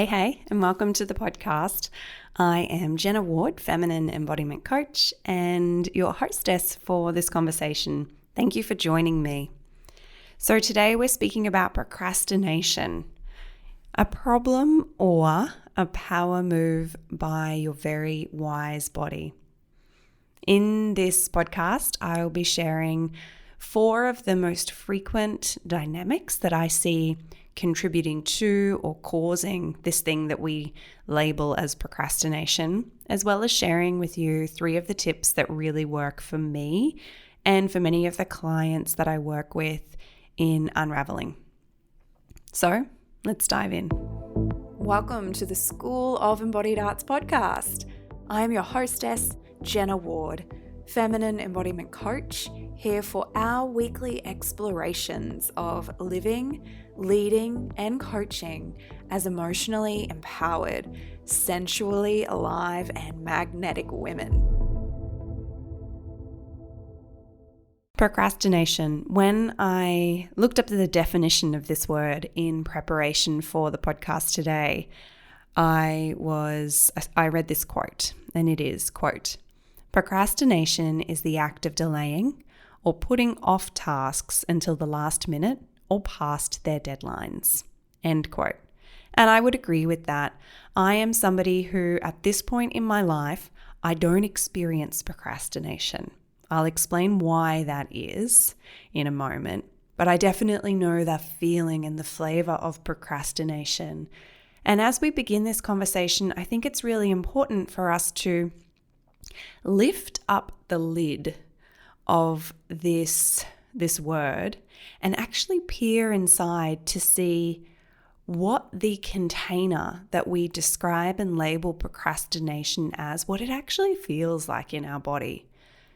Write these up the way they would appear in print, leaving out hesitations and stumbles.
Hey, and welcome to the podcast. I am Jenna Ward, Feminine Embodiment Coach, and your hostess for this conversation. Thank you for joining me. So today we're speaking about procrastination, a problem or a power move by your very wise body. In this podcast, I'll be sharing 4 of the most frequent dynamics that I see contributing to or causing this thing that we label as procrastination, as well as sharing with you 3 of the tips that really work for me and for many of the clients that I work with in unraveling. So let's dive in. Welcome to the School of Embodied Arts podcast. I'm your hostess, Jenna Ward, Feminine Embodiment Coach, here for our weekly explorations of living, leading, and coaching as emotionally empowered, sensually alive, and magnetic women. Procrastination. When I looked up the definition of this word in preparation for the podcast today, I read this quote, and it is, quote, "Procrastination is the act of delaying or putting off tasks until the last minute or past their deadlines." End quote. And I would agree with that. I am somebody who, at this point in my life, I don't experience procrastination. I'll explain why that is in a moment, but I definitely know the feeling and the flavor of procrastination. And as we begin this conversation, I think it's really important for us to lift up the lid of this word and actually peer inside to see what the container that we describe and label procrastination as, what it actually feels like in our body.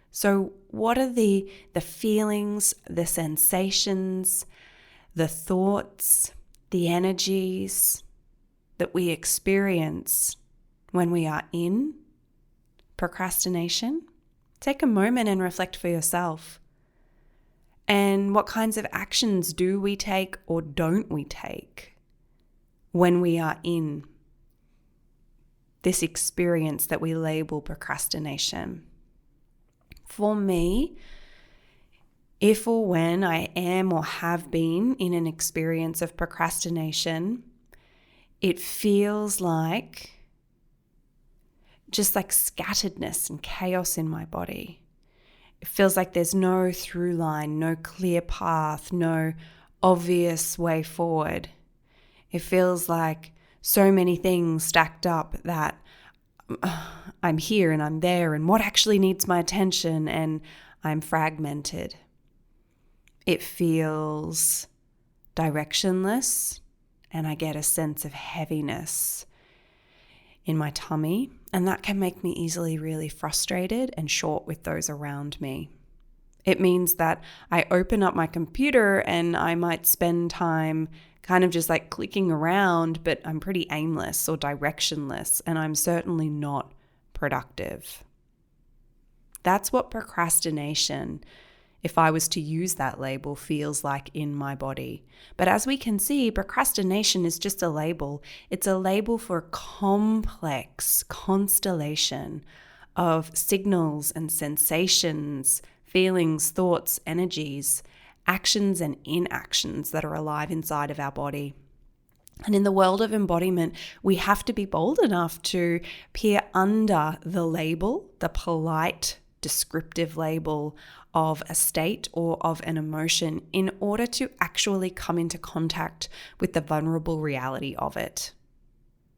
So what are the feelings, the sensations, the thoughts, the energies that we experience when we are in procrastination? Take a moment and reflect for yourself. And what kinds of actions do we take or don't we take when we are in this experience that we label procrastination? For me, if or when I am or have been in an experience of procrastination, it feels like just like scatteredness and chaos in my body. It feels like there's no through line, no clear path, no obvious way forward. It feels like so many things stacked up that I'm here and I'm there, and what actually needs my attention, and I'm fragmented. It feels directionless, and I get a sense of heaviness in my tummy, and that can make me easily really frustrated and short with those around me. It means that I open up my computer and I might spend time kind of just like clicking around, but I'm pretty aimless or directionless, and I'm certainly not productive. That's what procrastination, if I was to use that label, feels like in my body. But as we can see, procrastination is just a label. It's a label for a complex constellation of signals and sensations, feelings, thoughts, energies, actions and inactions that are alive inside of our body. And in the world of embodiment, we have to be bold enough to peer under the label, the polite, descriptive label of a state or of an emotion, in order to actually come into contact with the vulnerable reality of it.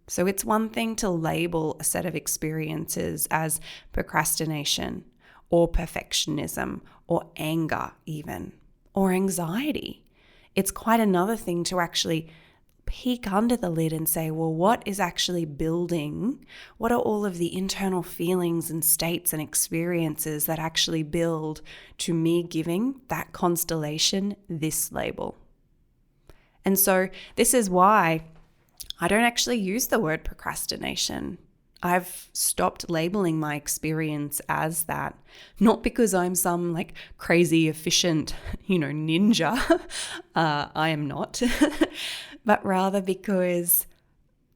So it's one thing to label a set of experiences as procrastination or perfectionism or anger even, or anxiety. It's quite another thing to actually peek under the lid and say, well, what is actually building? What are all of the internal feelings and states and experiences that actually build to me giving that constellation this label? And so this is why I don't actually use the word procrastination. I've stopped labeling my experience as that, not because I'm some like crazy efficient, ninja. I am not, but rather because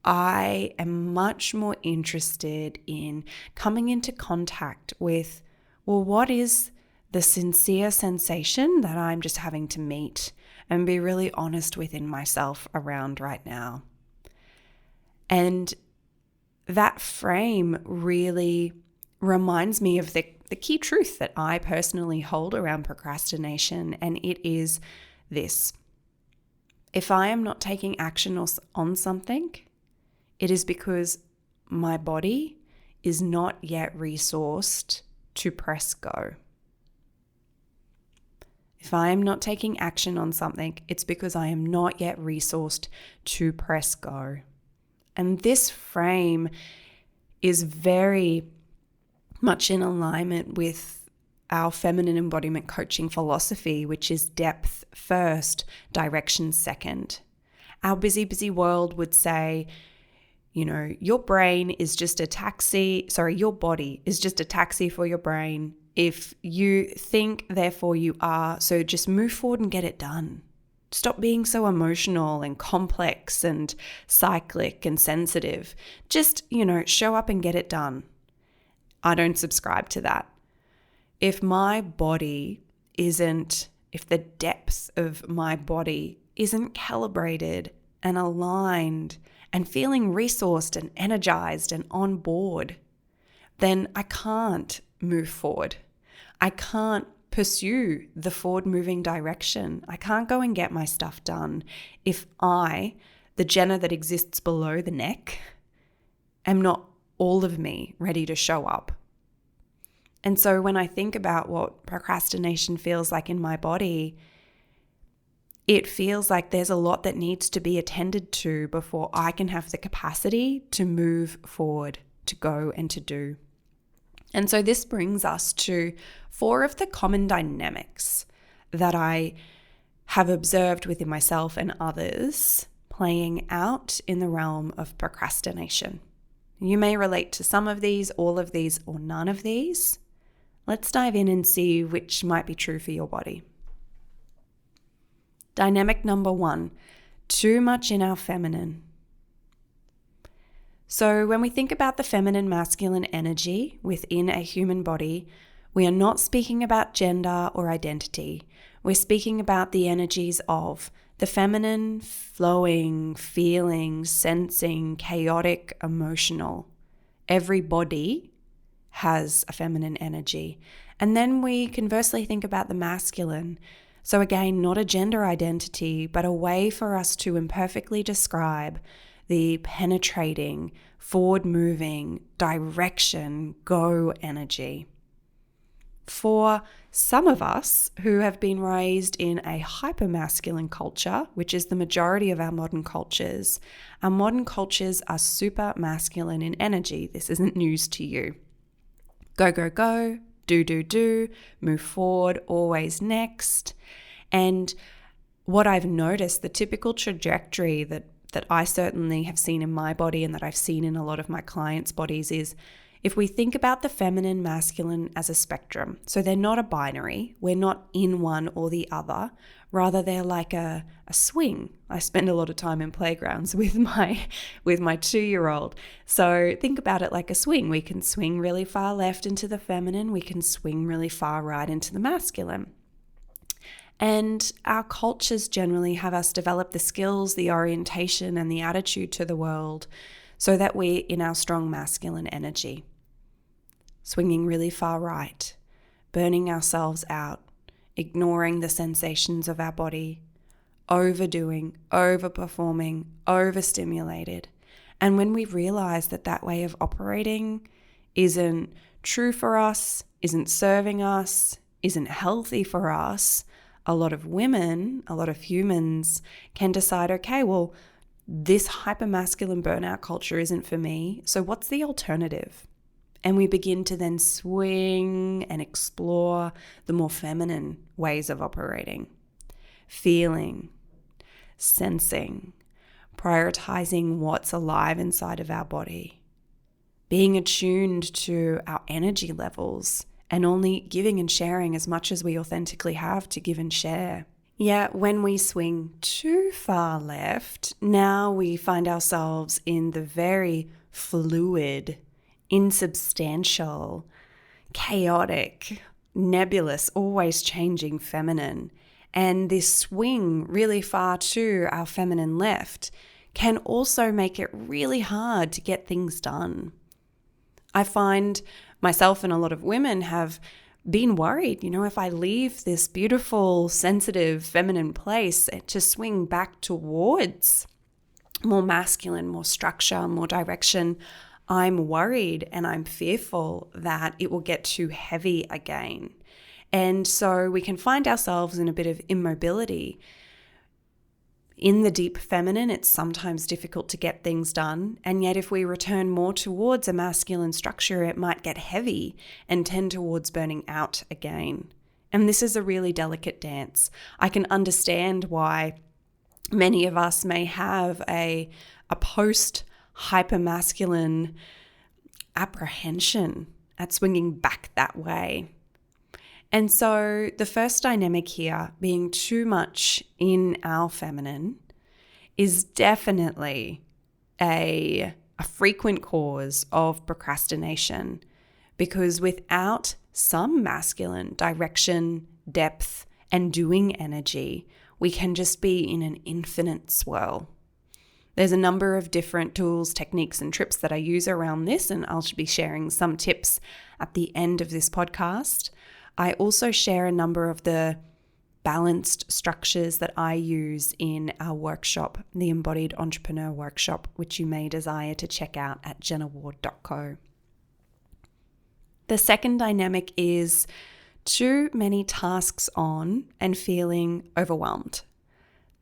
I am much more interested in coming into contact with, well, what is the sincere sensation that I'm just having to meet and be really honest within myself around right now. And that frame really reminds me of the key truth that I personally hold around procrastination, and it is this. If I am not taking action on something, it is because my body is not yet resourced to press go. If I am not taking action on something, it's because I am not yet resourced to press go. And this frame is very much in alignment with our feminine embodiment coaching philosophy, which is depth first, direction second. Our busy world would say, your brain is just a taxi, your body is just a taxi for your brain. If you think, therefore you are, so just move forward and get it done. Stop being so emotional and complex and cyclic and sensitive. Just, show up and get it done. I don't subscribe to that. If the depth of my body isn't calibrated and aligned and feeling resourced and energized and on board, then I can't move forward. I can't pursue the forward moving direction. I can't go and get my stuff done if I, the Jenna that exists below the neck, am not all of me ready to show up. And so when I think about what procrastination feels like in my body, it feels like there's a lot that needs to be attended to before I can have the capacity to move forward, to go and to do. And so this brings us to 4 of the common dynamics that I have observed within myself and others playing out in the realm of procrastination. You may relate to some of these, all of these, or none of these. Let's dive in and see which might be true for your body. Dynamic number 1, too much in our feminine. So when we think about the feminine masculine energy within a human body, we are not speaking about gender or identity. We're speaking about the energies of the feminine, flowing, feeling, sensing, chaotic, emotional. Every body has a feminine energy. And then we conversely think about the masculine. So again, not a gender identity, but a way for us to imperfectly describe the penetrating, forward-moving, direction, go energy. For some of us who have been raised in a hyper-masculine culture, which is the majority of our modern cultures are super masculine in energy. This isn't news to you. Go, go, go, do, move forward, always next. And what I've noticed, the typical trajectory that I certainly have seen in my body and that I've seen in a lot of my clients' bodies is if we think about the feminine, masculine as a spectrum, so they're not a binary, we're not in one or the other, rather they're like a swing. I spend a lot of time in playgrounds with my 2-year-old. So think about it like a swing. We can swing really far left into the feminine, we can swing really far right into the masculine. And our cultures generally have us develop the skills, the orientation, and the attitude to the world so that we're in our strong masculine energy. Swinging really far right, burning ourselves out, ignoring the sensations of our body, overdoing, overperforming, overstimulated. And when we realize that way of operating isn't true for us, isn't serving us, isn't healthy for us, a lot of women, a lot of humans can decide, okay, well, this hypermasculine burnout culture isn't for me, so what's the alternative? And we begin to then swing and explore the more feminine ways of operating, feeling, sensing, prioritizing what's alive inside of our body, being attuned to our energy levels, and only giving and sharing as much as we authentically have to give and share Yet when we swing too far left, now we find ourselves in the very fluid, insubstantial, chaotic, nebulous, always changing feminine. And this swing really far to our feminine left can also make it really hard to get things done. I find myself and a lot of women have been worried, if I leave this beautiful, sensitive, feminine place to swing back towards more masculine, more structure, more direction, I'm worried and I'm fearful that it will get too heavy again. And so we can find ourselves in a bit of immobility. In the deep feminine, it's sometimes difficult to get things done. And yet if we return more towards a masculine structure, it might get heavy and tend towards burning out again. And this is a really delicate dance. I can understand why many of us may have a post-hypermasculine apprehension at swinging back that way. And so the first dynamic here, being too much in our feminine, is definitely a frequent cause of procrastination, because without some masculine direction, depth, and doing energy, we can just be in an infinite swirl. There's a number of different tools, techniques, and trips that I use around this, and I'll be sharing some tips at the end of this podcast. I also share a number of the balanced structures that I use in our workshop, the Embodied Entrepreneur Workshop, which you may desire to check out at jennaward.co. The second dynamic is too many tasks on and feeling overwhelmed.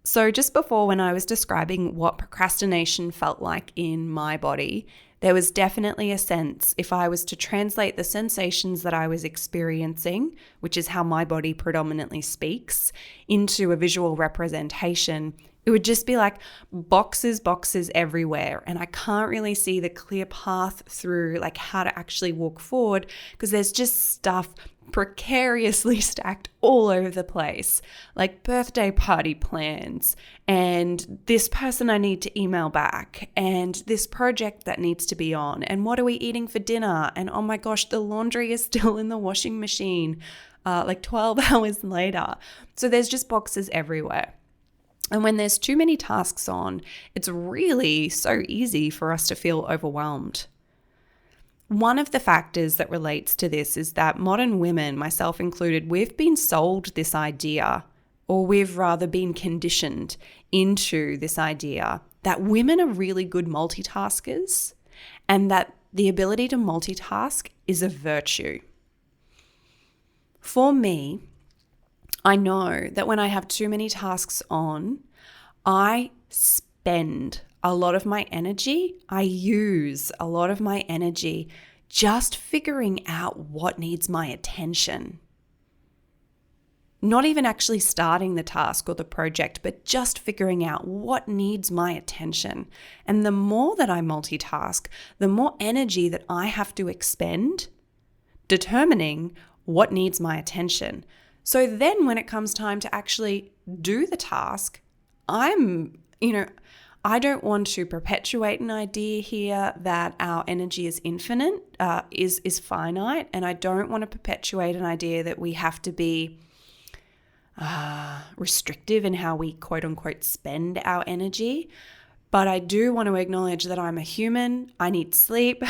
So just before, when I was describing what procrastination felt like in my body, there was definitely a sense, if I was to translate the sensations that I was experiencing, which is how my body predominantly speaks, into a visual representation, it would just be like boxes everywhere. And I can't really see the clear path through like how to actually walk forward, because there's just stuff precariously stacked all over the place, like birthday party plans and this person I need to email back and this project that needs to be on and what are we eating for dinner, and oh my gosh, the laundry is still in the washing machine like 12 hours later. So there's just boxes everywhere. And when there's too many tasks on, it's really so easy for us to feel overwhelmed. One of the factors that relates to this is that modern women, myself included, we've been sold this idea, or we've rather been conditioned into this idea that women are really good multitaskers and that the ability to multitask is a virtue. For me, I know that when I have too many tasks on, I spend a lot of my energy, I use a lot of my energy just figuring out what needs my attention. Not even actually starting the task or the project, but just figuring out what needs my attention. And the more that I multitask, the more energy that I have to expend determining what needs my attention. So then when it comes time to actually do the task, I don't want to perpetuate an idea here that our energy is infinite, is finite, and I don't want to perpetuate an idea that we have to be restrictive in how we quote unquote spend our energy. But I do want to acknowledge that I'm a human, I need sleep,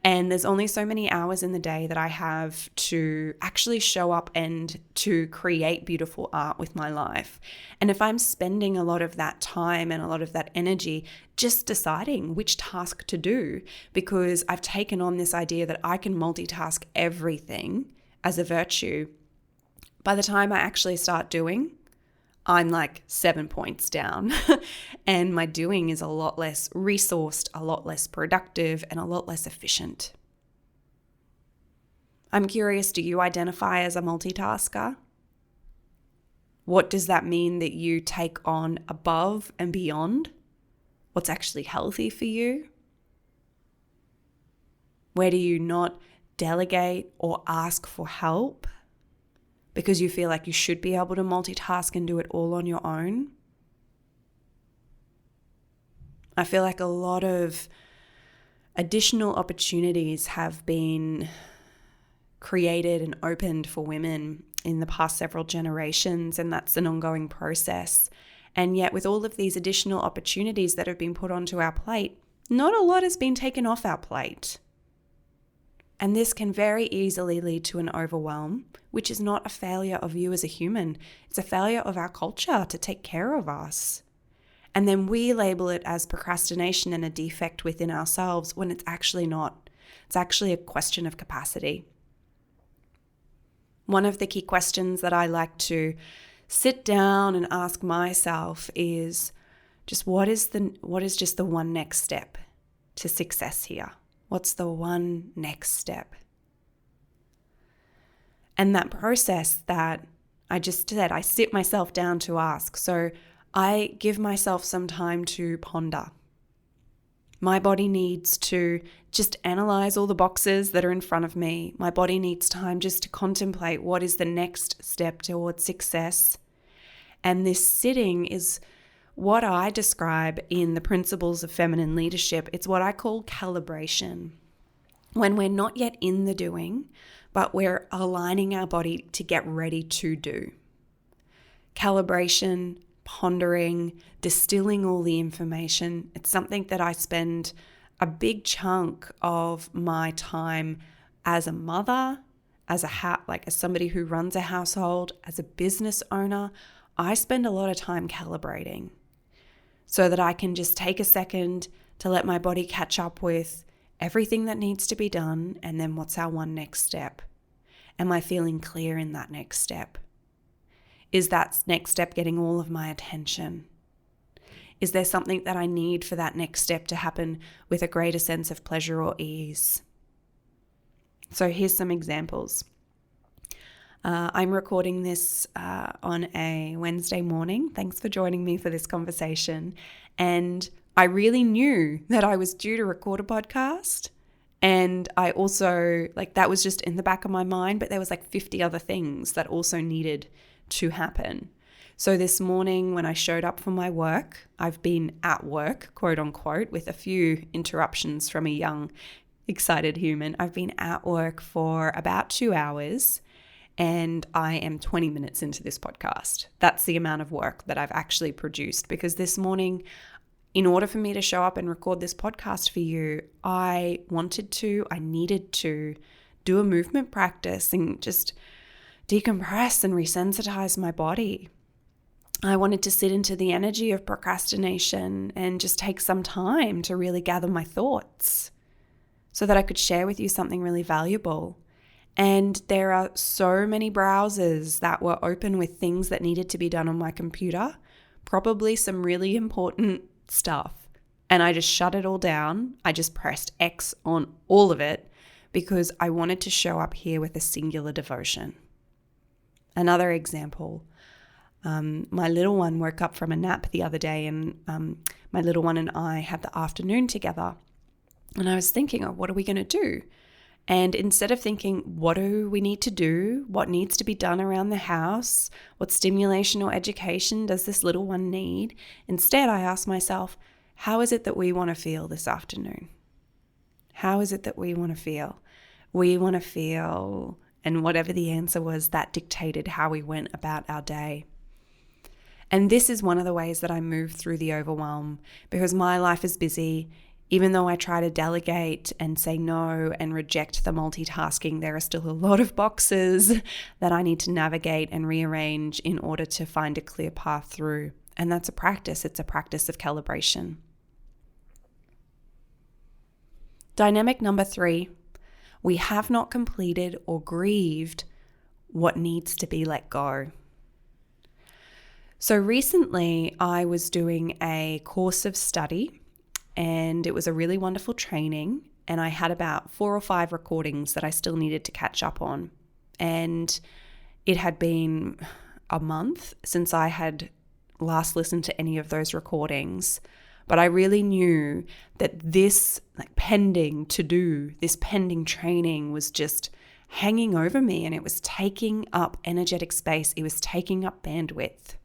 and there's only so many hours in the day that I have to actually show up and to create beautiful art with my life. And if I'm spending a lot of that time and a lot of that energy just deciding which task to do, because I've taken on this idea that I can multitask everything as a virtue, by the time I actually start doing, I'm like 7 points down and my doing is a lot less resourced, a lot less productive, and a lot less efficient. I'm curious, do you identify as a multitasker? What does that mean that you take on above and beyond what's actually healthy for you? Where do you not delegate or ask for help because you feel like you should be able to multitask and do it all on your own. I feel like a lot of additional opportunities have been created and opened for women in the past several generations, and that's an ongoing process. And yet with all of these additional opportunities that have been put onto our plate, not a lot has been taken off our plate. And this can very easily lead to an overwhelm, which is not a failure of you as a human. It's a failure of our culture to take care of us. And then we label it as procrastination and a defect within ourselves when it's actually not. It's actually a question of capacity. One of the key questions that I like to sit down and ask myself is just what is just the one next step to success here? What's the one next step? And that process that I just said, I sit myself down to ask. So I give myself some time to ponder. My body needs to just analyze all the boxes that are in front of me. My body needs time just to contemplate what is the next step towards success. And this sitting is what I describe in the principles of feminine leadership. It's what I call calibration. When we're not yet in the doing, but we're aligning our body to get ready to do. Calibration, pondering, distilling all the information. It's something that I spend a big chunk of my time as a mother, as somebody who runs a household, as a business owner. I spend a lot of time calibrating so that I can just take a second to let my body catch up with everything that needs to be done, and then what's our one next step? Am I feeling clear in that next step? Is that next step getting all of my attention? Is there something that I need for that next step to happen with a greater sense of pleasure or ease? So here's some examples. I'm recording this on a Wednesday morning. Thanks for joining me for this conversation. And I really knew that I was due to record a podcast. And I also, that was just in the back of my mind, but there was 50 other things that also needed to happen. So this morning when I showed up for my work, I've been at work, quote unquote, with a few interruptions from a young, excited human. I've been at work for about 2 hours and I am 20 minutes into this podcast. That's the amount of work that I've actually produced, because this morning, in order for me to show up and record this podcast for you, I needed to do a movement practice and just decompress and resensitize my body. I wanted to sit into the energy of procrastination and just take some time to really gather my thoughts so that I could share with you something really valuable. And there are so many browsers that were open with things that needed to be done on my computer, probably some really important stuff. And I just shut it all down. I just pressed X on all of it because I wanted to show up here with a singular devotion. Another example, my little one woke up from a nap the other day, and my little one and I had the afternoon together. And I was thinking, what are we going to do? And instead of thinking, what do we need to do? What needs to be done around the house? What stimulation or education does this little one need? Instead, I asked myself, how is it that we want to feel this afternoon? How is it that we want to feel? We want to feel, and whatever the answer was, that dictated how we went about our day. And this is one of the ways that I move through the overwhelm, because my life is busy. Even though I try to delegate and say no and reject the multitasking, there are still a lot of boxes that I need to navigate and rearrange in order to find a clear path through. And that's a practice. It's a practice of calibration. Dynamic number 3, we have not completed or grieved what needs to be let go. So recently I was doing a course of study, and it was a really wonderful training, and I had about 4 or 5 recordings that I still needed to catch up on. And it had been a month since I had last listened to any of those recordings. But I really knew that this pending training was just hanging over me, and it was taking up energetic space. It was taking up bandwidth.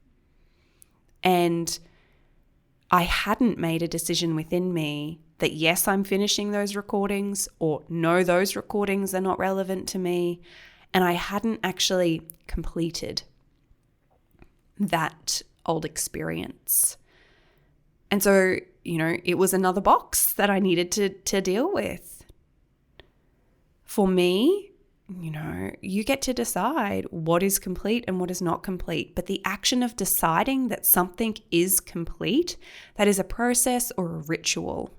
And I hadn't made a decision within me that yes, I'm finishing those recordings, or no, those recordings are not relevant to me. And I hadn't actually completed that old experience. And so, it was another box that I needed to deal with. For me, you get to decide what is complete and what is not complete. But the action of deciding that something is complete, that is a process or a ritual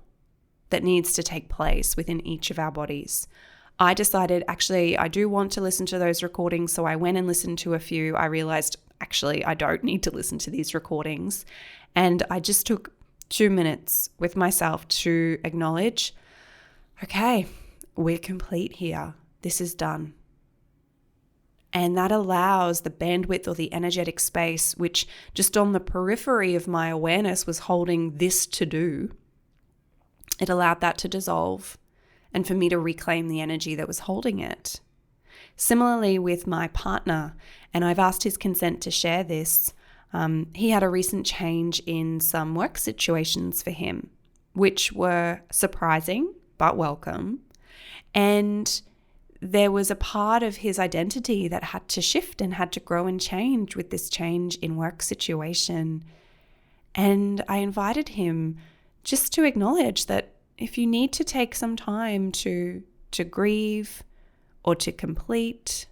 that needs to take place within each of our bodies. I decided, actually, I do want to listen to those recordings. So I went and listened to a few. I realized, actually, I don't need to listen to these recordings. And I just took 2 minutes with myself to acknowledge, okay, we're complete here. This is done. And that allows the bandwidth or the energetic space, which just on the periphery of my awareness was holding this to do. It allowed that to dissolve and for me to reclaim the energy that was holding it. Similarly with my partner, and I've asked his consent to share this, he had a recent change in some work situations for him, which were surprising but welcome. And there was a part of his identity that had to shift and had to grow and change with this change in work situation. And I invited him just to acknowledge that if you need to take some time to grieve or to complete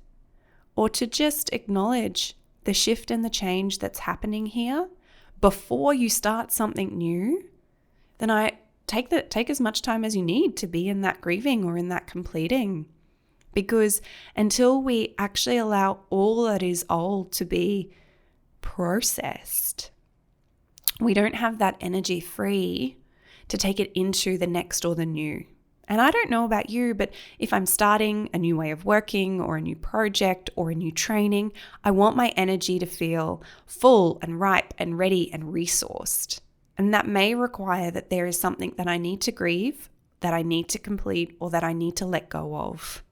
or to just acknowledge the shift and the change that's happening here before you start something new, then I take as much time as you need to be in that grieving or in that completing. Because until we actually allow all that is old to be processed, we don't have that energy free to take it into the next or the new. And I don't know about you, but if I'm starting a new way of working or a new project or a new training, I want my energy to feel full and ripe and ready and resourced. And that may require that there is something that I need to grieve, that I need to complete, or that I need to let go of.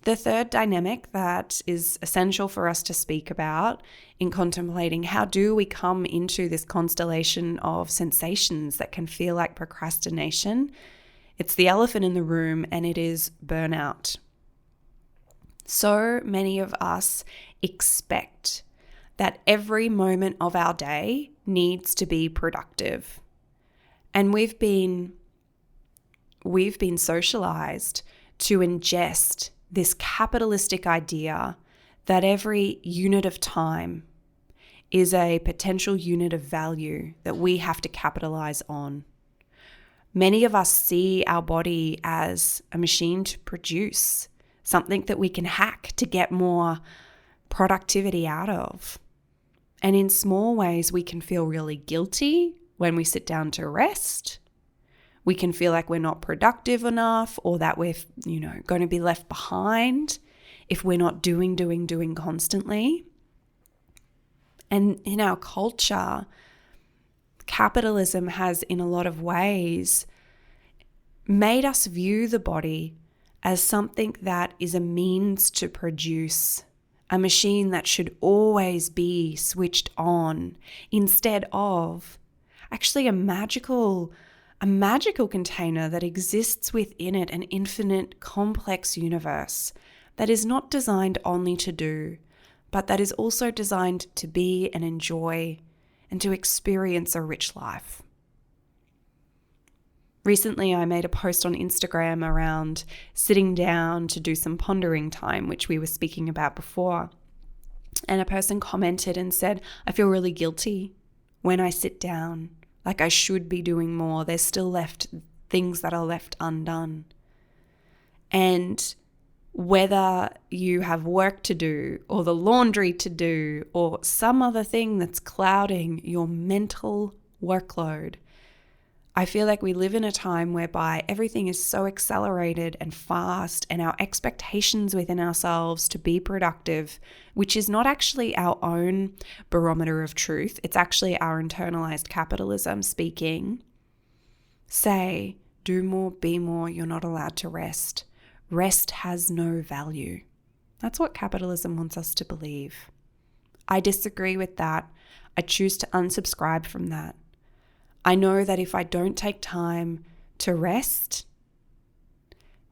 The third dynamic that is essential for us to speak about in contemplating how do we come into this constellation of sensations that can feel like procrastination, it's the elephant in the room, and it is burnout. So many of us expect that every moment of our day needs to be productive. And we've been socialized to ingest this capitalistic idea that every unit of time is a potential unit of value that we have to capitalize on. Many of us see our body as a machine to produce, something that we can hack to get more productivity out of. And in small ways, we can feel really guilty when we sit down to rest. We can feel like we're not productive enough, or that we're, going to be left behind if we're not doing constantly. And in our culture, capitalism has in a lot of ways made us view the body as something that is a means to produce, a machine that should always be switched on, instead of actually a magical container that exists within it, an infinite, complex universe that is not designed only to do, but that is also designed to be and enjoy and to experience a rich life. Recently, I made a post on Instagram around sitting down to do some pondering time, which we were speaking about before. And a person commented and said, I feel really guilty when I sit down. Like I should be doing more. There's still things that are left undone. And whether you have work to do or the laundry to do or some other thing that's clouding your mental workload, I feel like we live in a time whereby everything is so accelerated and fast, and our expectations within ourselves to be productive, which is not actually our own barometer of truth, it's actually our internalized capitalism speaking, say, do more, be more. You're not allowed to rest. Rest has no value. That's what capitalism wants us to believe. I disagree with that. I choose to unsubscribe from that. I know that if I don't take time to rest,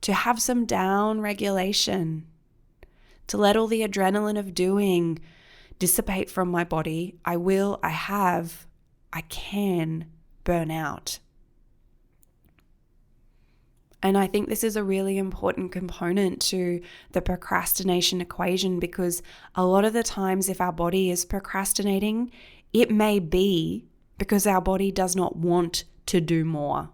to have some down regulation, to let all the adrenaline of doing dissipate from my body, I can burn out. And I think this is a really important component to the procrastination equation, because a lot of the times if our body is procrastinating, it may be because our body does not want to do more.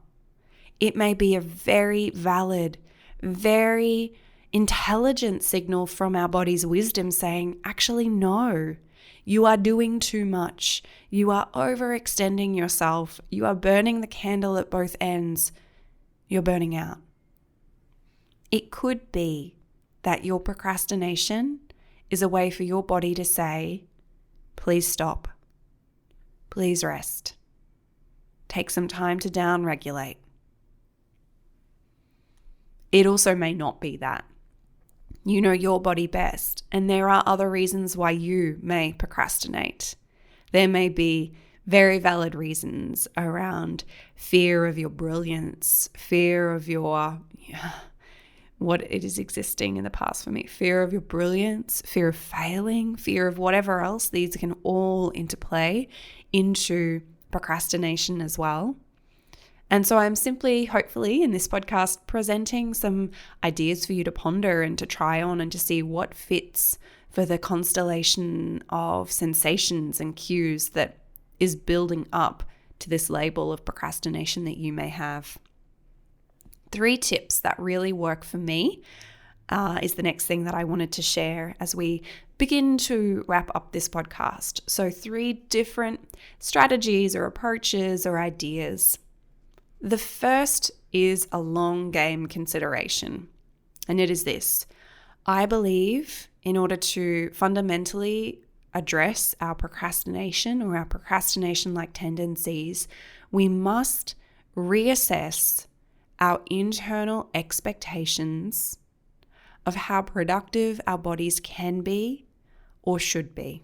It may be a very valid, very intelligent signal from our body's wisdom saying, actually, no, you are doing too much. You are overextending yourself. You are burning the candle at both ends. You're burning out. It could be that your procrastination is a way for your body to say, please stop. Please rest. Take some time to down-regulate. It also may not be that. You know your body best, and there are other reasons why you may procrastinate. There may be very valid reasons around fear of your brilliance, fear of your, what it is existing in the past for me, fear of your brilliance, fear of failing, fear of whatever else. These can all interplay into procrastination as well. And so I'm simply, hopefully, in this podcast, presenting some ideas for you to ponder and to try on and to see what fits for the constellation of sensations and cues that is building up to this label of procrastination that you may have. 3 tips that really work for me is the next thing that I wanted to share as we begin to wrap up this podcast. So 3 different strategies or approaches or ideas. The first is a long game consideration, and it is this. I believe in order to fundamentally address our procrastination or our procrastination-like tendencies, we must reassess our internal expectations of how productive our bodies can be or should be.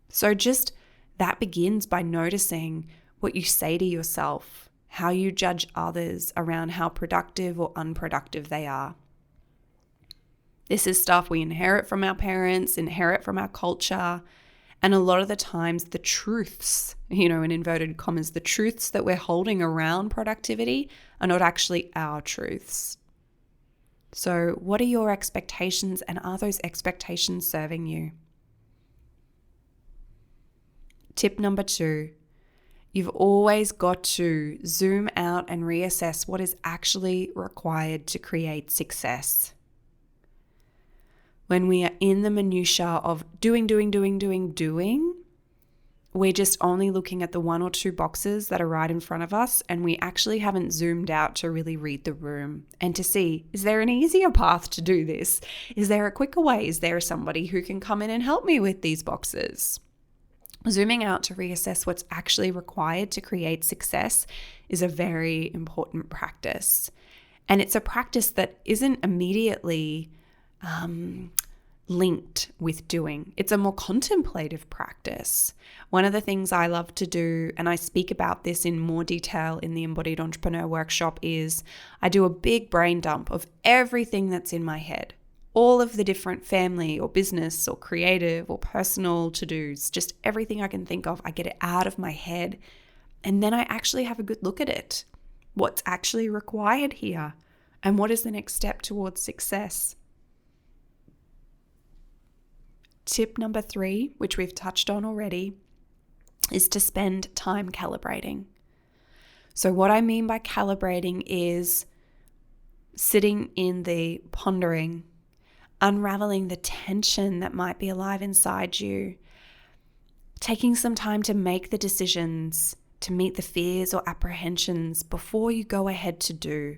So just that begins by noticing what you say to yourself, how you judge others around how productive or unproductive they are. This is stuff we inherit from our parents, inherit from our culture, and a lot of the times the truths, in inverted commas, the truths that we're holding around productivity are not actually our truths. So what are your expectations, and are those expectations serving you? Tip number 2. You've always got to zoom out and reassess what is actually required to create success. When we are in the minutiae of doing, we're just only looking at the 1 or 2 boxes that are right in front of us, and we actually haven't zoomed out to really read the room and to see, is there an easier path to do this? Is there a quicker way? Is there somebody who can come in and help me with these boxes? Zooming out to reassess what's actually required to create success is a very important practice. And it's a practice that isn't immediately linked with doing. It's a more contemplative practice. One of the things I love to do, and I speak about this in more detail in the Embodied Entrepreneur Workshop, is I do a big brain dump of everything that's in my head. All of the different family or business or creative or personal to-dos, just everything I can think of, I get it out of my head. And then I actually have a good look at it. What's actually required here? And what is the next step towards success? Tip number 3, which we've touched on already, is to spend time calibrating. So what I mean by calibrating is sitting in the pondering, unraveling the tension that might be alive inside you, taking some time to make the decisions, to meet the fears or apprehensions before you go ahead to do.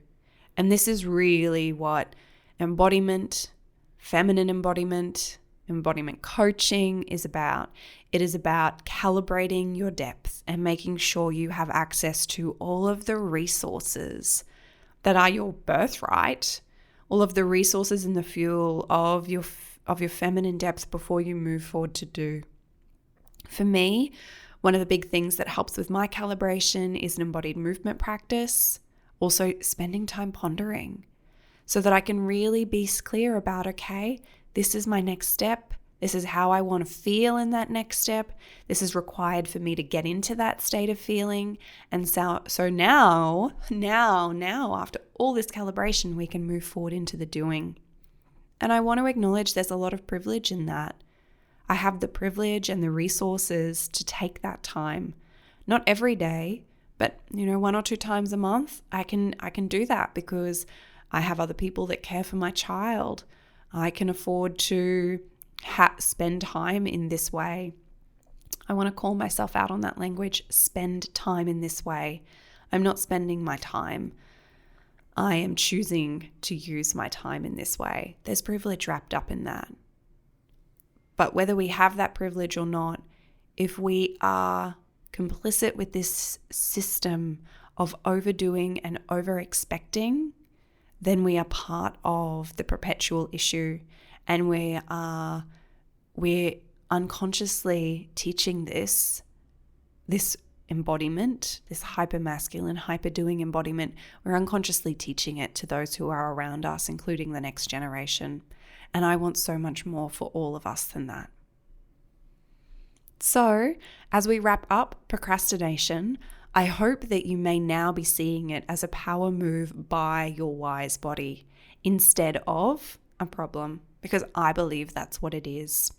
And this is really what embodiment, feminine embodiment, embodiment coaching is about. It is about calibrating your depth and making sure you have access to all of the resources that are your birthright, all of the resources and the fuel of your feminine depth before you move forward to do. For me, one of the big things that helps with my calibration is an embodied movement practice. Also, spending time pondering so that I can really be clear about, okay, this is my next step. This is how I want to feel in that next step. This is required for me to get into that state of feeling. And so now, after all this calibration, we can move forward into the doing. And I want to acknowledge there's a lot of privilege in that. I have the privilege and the resources to take that time. Not every day, but 1 or 2 times a month, I can do that because I have other people that care for my child. I can afford to spend time in this way. I want to call myself out on that language, spend time in this way. I'm not spending my time. I am choosing to use my time in this way. There's privilege wrapped up in that. But whether we have that privilege or not, if we are complicit with this system of overdoing and over-expecting, then we are part of the perpetual issue, and we're unconsciously teaching this embodiment, this hyper-masculine, hyper-doing embodiment. We're unconsciously teaching it to those who are around us, including the next generation. And I want so much more for all of us than that. So, as we wrap up procrastination, I hope that you may now be seeing it as a power move by your wise body instead of a problem, because I believe that's what it is.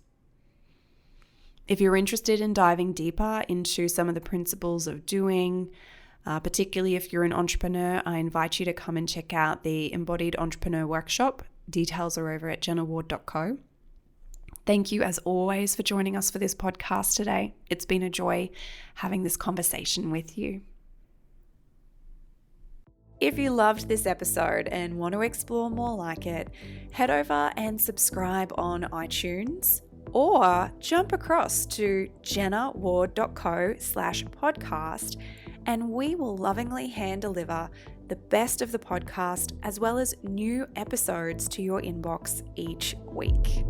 If you're interested in diving deeper into some of the principles of doing, particularly if you're an entrepreneur, I invite you to come and check out the Embodied Entrepreneur Workshop. Details are over at jennaward.co. Thank you, as always, for joining us for this podcast today. It's been a joy having this conversation with you. If you loved this episode and want to explore more like it, head over and subscribe on iTunes or jump across to jennaward.co/podcast, and we will lovingly hand deliver the best of the podcast as well as new episodes to your inbox each week.